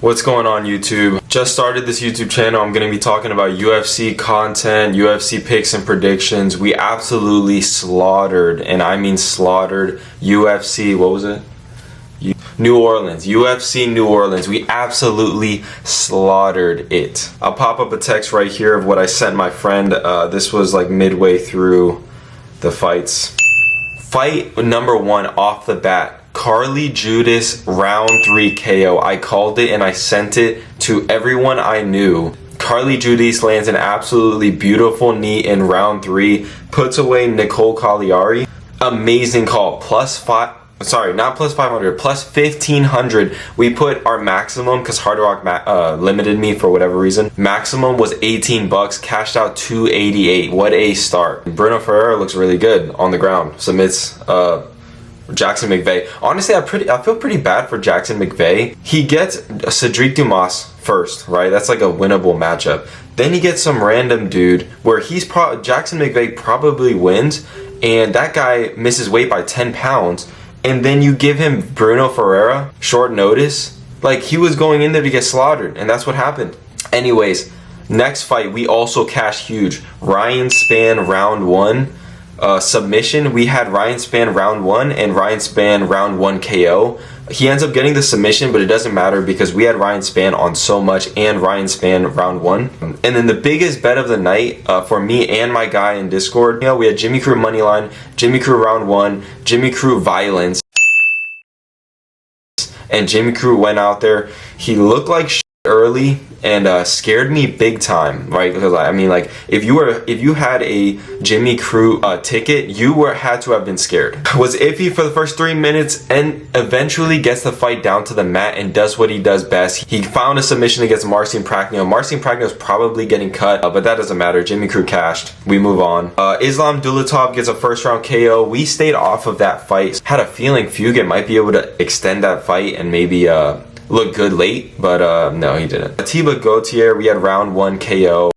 What's going on, YouTube? Just started this YouTube channel. I'm going to be talking about UFC content, UFC picks and predictions. We absolutely slaughtered, and I mean slaughtered, UFC, what was it? New Orleans, UFC New Orleans. We absolutely slaughtered it. I'll pop up a text right here of what I sent my friend. This was like midway through the fights. Fight number one off the bat. Carly Judas round 3 KO. I called it and I sent it to everyone I knew. Carly Judas lands an absolutely beautiful knee in round 3, puts away Nicole Cagliari. Amazing call. Plus 1500. We put our maximum because Hard Rock limited me for whatever reason. Maximum was 18 bucks, cashed out 288. What a start. Bruno Ferreira looks really good on the ground. Submits Jackson McVeigh. Honestly, I feel pretty bad for Jackson McVeigh. He gets Cedric Dumas first, right? That's like a winnable matchup. Then he gets some random dude where Jackson McVeigh probably wins, and that guy misses weight by 10 pounds. And then you give him Bruno Ferreira, short notice. Like, he was going in there to get slaughtered, and that's what happened. Anyways, next fight, we also cashed huge. Ryan Spann round 1. Submission, we had Ryan Spann round 1 and Ryan Spann round 1 KO. He ends up getting the submission, but it doesn't matter because we had Ryan Spann on so much and Ryan Spann round 1. And then the biggest bet of the night for me and my guy in Discord, we had Jimmy Crute moneyline, Jimmy Crute round 1, Jimmy Crute violence, and Jimmy Crute went out there. He looked like shit early and scared me big time, right? Because I mean, like, if you had a Jimmy Crute ticket, you had to have been scared. Was iffy for the first 3 minutes and eventually gets the fight down to the mat and does what he does best. He found a submission against Marcin Prachnio. Marcin Prachnio is probably getting cut, but that doesn't matter. Jimmy Crute cashed. We move on. Islam Dulatov gets a first round KO. We stayed off of that fight. Had a feeling Fugit might be able to extend that fight and maybe look good late, but no, he didn't. Atiba Gautier, we had round 1 KO.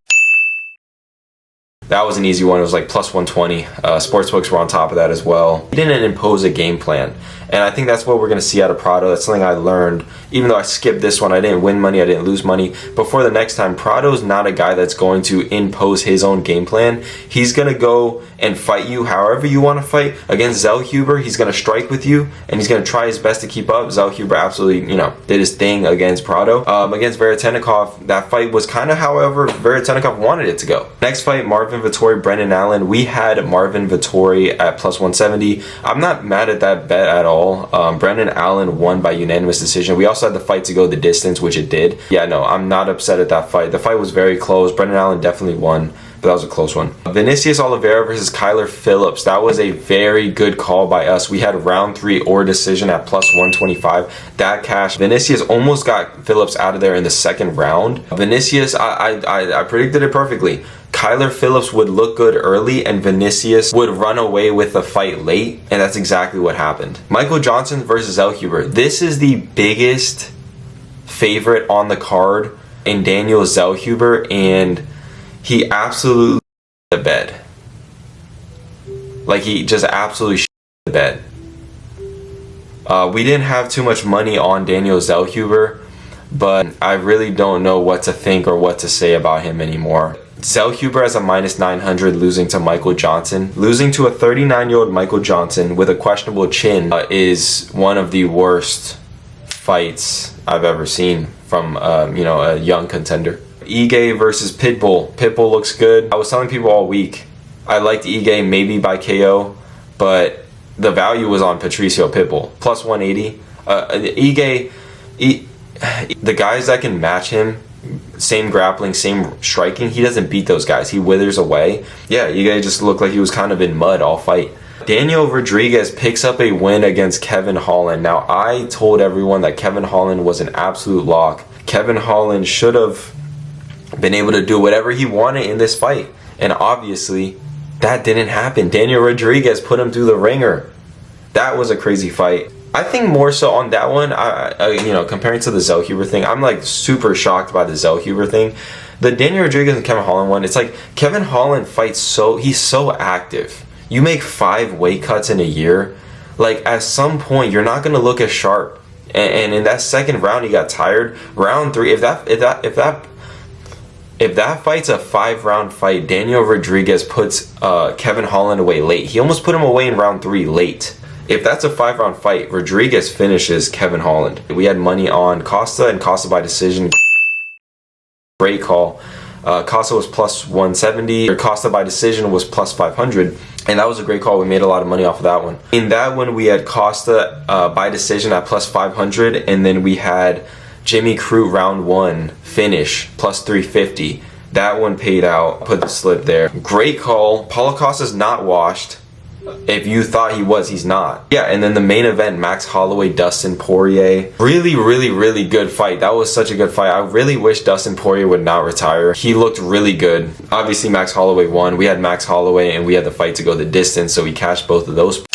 That was an easy one. It was like plus 120. Sportsbooks were on top of that as well. He didn't impose a game plan. And I think that's what we're going to see out of Prado. That's something I learned. Even though I skipped this one, I didn't win money, I didn't lose money. But for the next time, Prado's not a guy that's going to impose his own game plan. He's going to go and fight you however you want to fight. Against Zellhuber, he's going to strike with you, and he's going to try his best to keep up. Zellhuber absolutely, did his thing against Prado. Against Veretennikov, that fight was kind of however Veretennikov wanted it to go. Next fight, Marvin Vettori, Brendan Allen. We had Marvin Vettori at plus 170. I'm not mad at that bet at all. Brendan Allen won by unanimous decision. We also had the fight to go the distance, which it did. Yeah, no, I'm not upset at that fight. The fight was very close. Brendan Allen definitely won, but that was a close one. Vinicius Oliveira versus Kyler Phillips. That was a very good call by us. We had round 3 or decision at plus 125. That cash. Vinicius almost got Phillips out of there in the second round. Vinicius, I predicted it perfectly. Kyler Phillips would look good early and Vinicius would run away with the fight late, and that's exactly what happened. Michael Johnson versus Zellhuber. This is the biggest favorite on the card in Daniel Zellhuber, and he absolutely shit the bed. Like, he just absolutely shit the bed. We didn't have too much money on Daniel Zellhuber, but I really don't know what to think or what to say about him anymore. Zellhuber has a minus 900 losing to Michael Johnson. Losing to a 39-year-old Michael Johnson with a questionable chin is one of the worst fights I've ever seen from a young contender. Ige versus Pitbull. Pitbull looks good. I was telling people all week I liked Ige maybe by KO, but the value was on Patricio Pitbull. Plus 180. The guys that can match him, same grappling, same striking, he doesn't beat those guys. He withers away. Yeah, Ige just looked like he was kind of in mud all fight. Daniel Rodriguez picks up a win against Kevin Holland. Now, I told everyone that Kevin Holland was an absolute lock. Kevin Holland should have been able to do whatever he wanted in this fight. And obviously, that didn't happen. Daniel Rodriguez put him through the ringer. That was a crazy fight. I think more so on that one, comparing to the Zellhuber thing, I'm like super shocked by the Zellhuber thing. The Daniel Rodriguez and Kevin Holland one, it's like Kevin Holland fights he's so active. You make 5 weight cuts in a year. Like, at some point, you're not going to look as sharp And in that second round, he got tired. Round 3, if that fight's a 5-round fight, Daniel Rodriguez puts Kevin Holland away late. He almost put him away in round 3 late. If that's a 5-round fight, Rodriguez finishes Kevin Holland. We had money on Costa and Costa by decision. Great call. Costa was plus 170, or Costa by decision was plus 500, and that was a great call. We made a lot of money off of that one. In that one, we had Costa by decision at plus 500, and then we had Jimmy Crute round 1 finish plus 350. That one paid out. Put the slip there. Great call. Paulo Costa's not washed. If you thought he was, he's not. Yeah, and then the main event, Max Holloway, Dustin Poirier. Really, really, really good fight. That was such a good fight. I really wish Dustin Poirier would not retire. He looked really good. Obviously, Max Holloway won. We had Max Holloway, and we had the fight to go the distance, so we cashed both of those.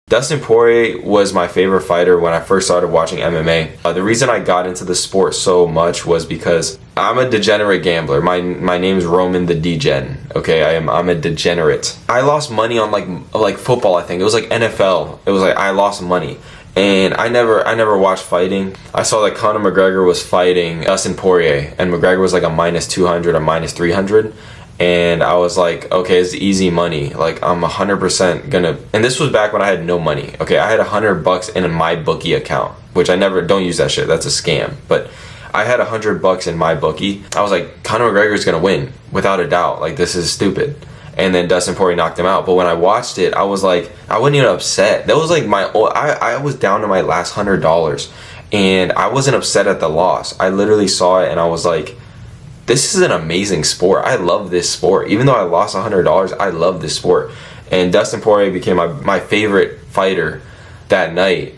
Dustin Poirier was my favorite fighter when I first started watching MMA. The reason I got into the sport so much was because I'm a degenerate gambler. My name's Roman the Degen. Okay, I'm a degenerate. I lost money on like football. I think it was like NFL. It was like I lost money, and I never watched fighting. I saw that Conor McGregor was fighting Dustin Poirier, and McGregor was like a minus 200 or minus 300. And I was like, okay, it's easy money. Like, I'm 100% gonna, and this was back when I had no money. Okay, I had $100 in my bookie account, which don't use that shit. That's a scam. But I had $100 in my bookie. I was like, Conor McGregor's gonna win without a doubt. Like, this is stupid. And then Dustin Poirier knocked him out. But when I watched it, I was like, I wasn't even upset. That was like I was down to my last $100, and I wasn't upset at the loss. I literally saw it and I was like, this is an amazing sport. I love this sport. Even though I lost $100, I love this sport. And Dustin Poirier became my favorite fighter that night.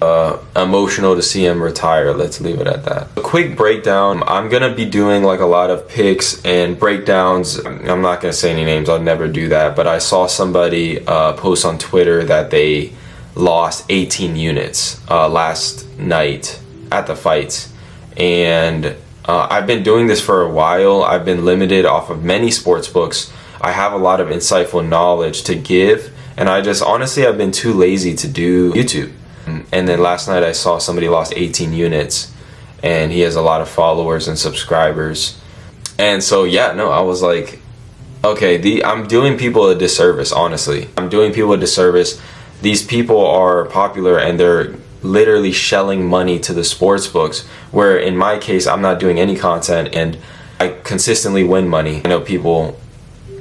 Emotional to see him retire. Let's leave it at that. A quick breakdown. I'm gonna be doing like a lot of picks and breakdowns. I'm not gonna say any names. I'll never do that. But I saw somebody post on Twitter that they lost 18 units last night at the fights. And I've been doing this for a while. I've been limited off of many sports books. I have a lot of insightful knowledge to give, and I've been too lazy to do YouTube. And then last night I saw somebody lost 18 units, and he has a lot of followers and subscribers. And so yeah, no, I was like, okay, I'm doing people a disservice, honestly. I'm doing people a disservice. These people are popular and they're literally shelling money to the sports books, where in my case I'm not doing any content and I consistently win money. I know people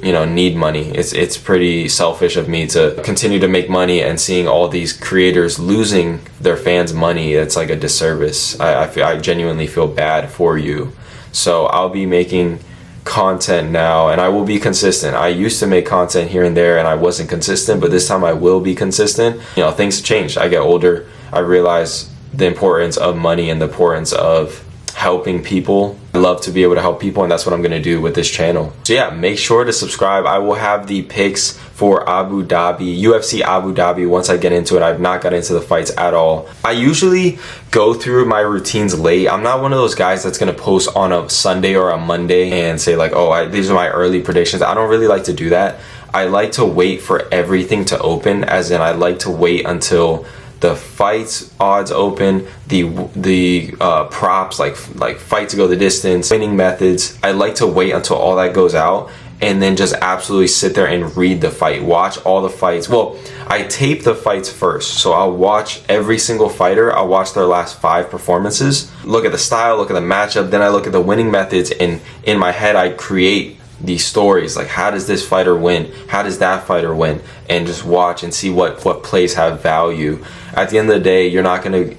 need money. It's pretty selfish of me to continue to make money, and seeing all these creators losing their fans money, it's like a disservice. I genuinely feel bad for you. So I'll be making content now, and I will be consistent. I used to make content here and there and I wasn't consistent, but this time I will be consistent. Things changed. I get older. I realize the importance of money and the importance of helping people. I love to be able to help people, and that's what I'm going to do with this channel. So yeah, make sure to subscribe. I will have the picks for Abu Dhabi, UFC Abu Dhabi, once I get into it. I've not got into the fights at all. I usually go through my routines late. I'm not one of those guys that's going to post on a Sunday or a Monday and say like, oh, these are my early predictions. I don't really like to do that. I like to wait for everything to open, as in I like to wait until the fights odds open, the props like fight to go the distance, winning methods. I like to wait until all that goes out and then just absolutely sit there and read the fight, watch all the fights. Well, I tape the fights first, so I'll watch every single fighter. I'll watch their last 5 performances, look at the style, look at the matchup, then I look at the winning methods, and in my head I create these stories, like how does this fighter win, how does that fighter win, and just watch and see what plays have value. At the end of the day, you're not going to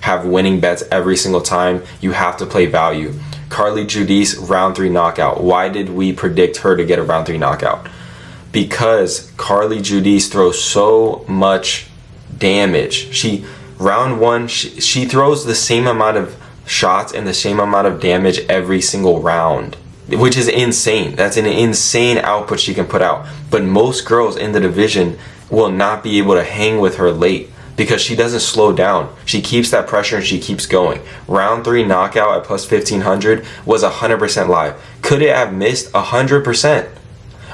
have winning bets every single time. You have to play value. Carly Judice, round 3 knockout. Why did we predict her to get a round 3 knockout? Because Carly Judice throws so much damage. Round 1, she throws the same amount of shots and the same amount of damage every single round, which is insane. That's an insane output she can put out. But most girls in the division will not be able to hang with her late because she doesn't slow down. She keeps that pressure and she keeps going. Round 3 knockout at plus 1500 was 100% live. Could it have missed? 100%.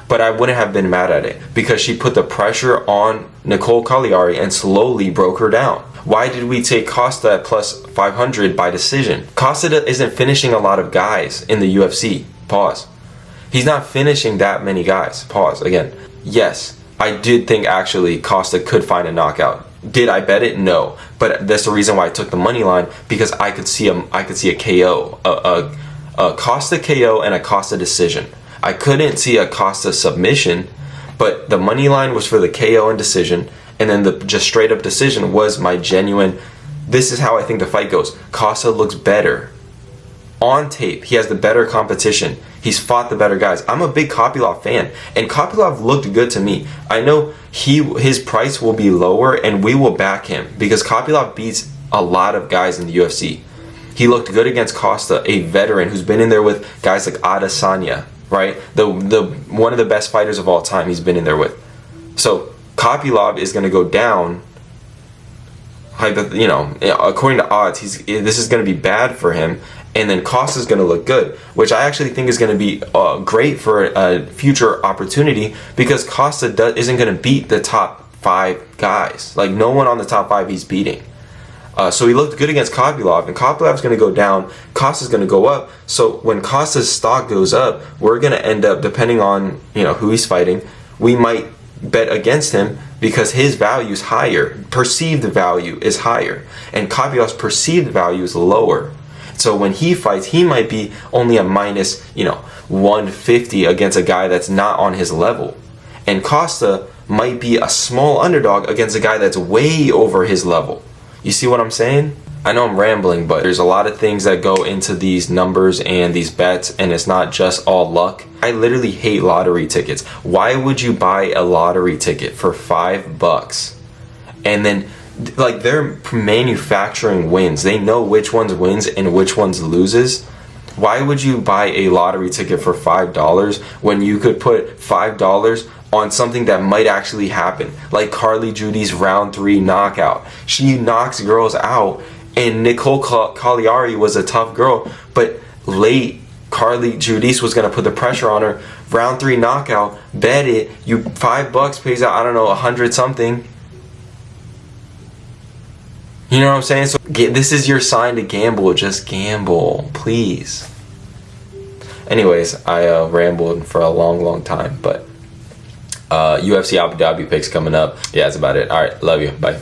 But I wouldn't have been mad at it because she put the pressure on Nicole Cagliari and slowly broke her down. Why did we take Costa at plus 500 by decision? Costa isn't finishing a lot of guys in the UFC. Pause. He's not finishing that many guys. Pause. Again. Yes, I did think actually Costa could find a knockout. Did I bet it? No. But that's the reason why I took the money line, because I could see a KO, a Costa KO and a Costa decision. I couldn't see a Costa submission, but the money line was for the KO and decision, and then the just straight up decision was my genuine, this is how I think the fight goes. Costa looks better. On tape, he has the better competition. He's fought the better guys. I'm a big Kopylov fan, and Kopylov looked good to me. I know his price will be lower, and we will back him because Kopylov beats a lot of guys in the UFC. He looked good against Costa, a veteran who's been in there with guys like Adesanya, right? The one of the best fighters of all time. He's been in there with. So Kopylov is going to go down. According to odds, this is going to be bad for him. And then Costa's going to look good, which I actually think is going to be great for a future opportunity, because Costa isn't going to beat the top 5 guys. Like, no one on the top 5 he's beating. So he looked good against Kopylov, and Kopylov's going to go down, Costa's going to go up. So when Costa's stock goes up, we're going to end up, depending on who he's fighting, we might bet against him because his value is higher. Perceived value is higher, and Kopylov's perceived value is lower. So when he fights, he might be only a minus, 150 against a guy that's not on his level. And Costa might be a small underdog against a guy that's way over his level. You see what I'm saying? I know I'm rambling, but there's a lot of things that go into these numbers and these bets, and it's not just all luck. I literally hate lottery tickets. Why would you buy a lottery ticket for $5 and then they're manufacturing wins? They know which ones wins and which ones loses. Why would you buy a lottery ticket for $5 when you could put $5 on something that might actually happen, like Carly Judy's round 3 knockout? She knocks girls out, and Nicole Cagliari was a tough girl, but late Carly Judice was going to put the pressure on her. Round 3 knockout, bet it. You $5 pays out, I don't know, 100 something. You know what I'm saying? So this is your sign to gamble. Just gamble, please. Anyways, I rambled for a long time, but UFC Abu Dhabi picks coming up. Yeah, that's about it. All right, love you. Bye.